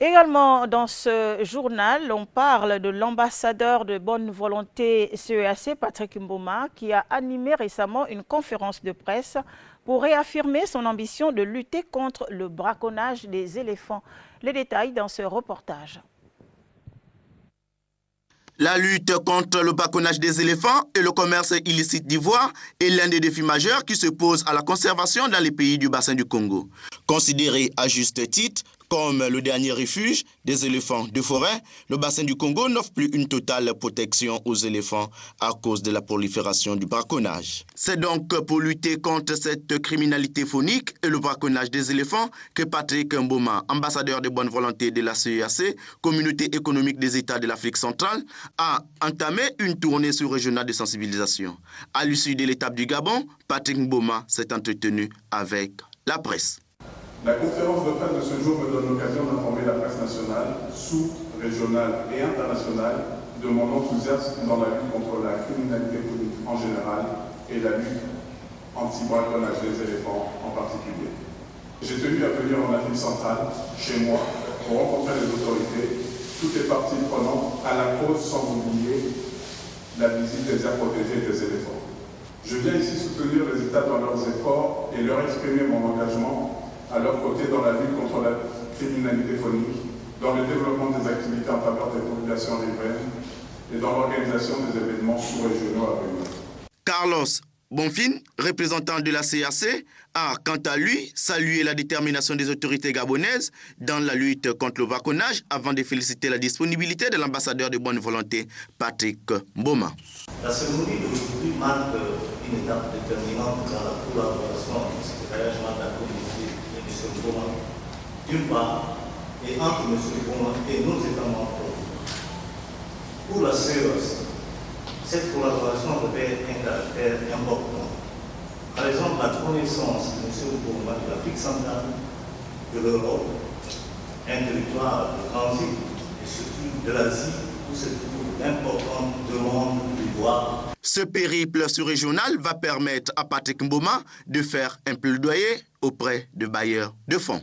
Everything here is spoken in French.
Également, dans ce journal, on parle de l'ambassadeur de bonne volonté CEAC, Patrick Mboma, qui a animé récemment une conférence de presse pour réaffirmer son ambition de lutter contre le braconnage des éléphants. Les détails dans ce reportage. La lutte contre le braconnage des éléphants et le commerce illicite d'ivoire est l'un des défis majeurs qui se posent à la conservation dans les pays du bassin du Congo. Considéré à juste titre comme le dernier refuge des éléphants de forêt, le bassin du Congo n'offre plus une totale protection aux éléphants à cause de la prolifération du braconnage. C'est donc pour lutter contre cette criminalité faunique et le braconnage des éléphants que Patrick Mboma, ambassadeur de bonne volonté de la CEAC, Communauté économique des États de l'Afrique centrale, a entamé une tournée sous-régionale de sensibilisation. À l'issue de l'étape du Gabon, Patrick Mboma s'est entretenu avec la presse. La conférence de presse de ce jour me donne l'occasion d'informer la presse nationale, sous-régionale et internationale de mon enthousiasme dans la lutte contre la criminalité politique en général et la lutte anti-braconnage des éléphants en particulier. J'ai tenu à venir en Afrique centrale, chez moi, pour rencontrer les autorités, toutes les parties prenantes à la cause sans oublier la visite des aires protégées des éléphants. Je viens ici soutenir les États dans leurs efforts et leur exprimer mon engagement à leur côté dans la lutte contre la criminalité faunique, dans le développement des activités en faveur des populations riveraines et dans l'organisation des événements sous-régionaux à venir. Carlos Bonfin, représentant de la CAC, a quant à lui salué la détermination des autorités gabonaises dans la lutte contre le braconnage avant de féliciter la disponibilité de l'ambassadeur de bonne volonté, Patrick Mboma. La cérémonie d'aujourd'hui marque une étape déterminante dans la collaboration du secrétariat général de la communauté et de M. Mboma, d'une part, et entre M. Mboma et nos États membres. Pour la CEAC, cette collaboration revêt un caractère important. Par exemple, la connaissance de M. Mboma de l'Afrique centrale, de l'Europe, un territoire de transit et surtout de l'Asie où se trouve l'importante demande d'ivoire. Ce périple sous-régional va permettre à Patrick Mboma de faire un plaidoyer auprès de bailleurs de fonds.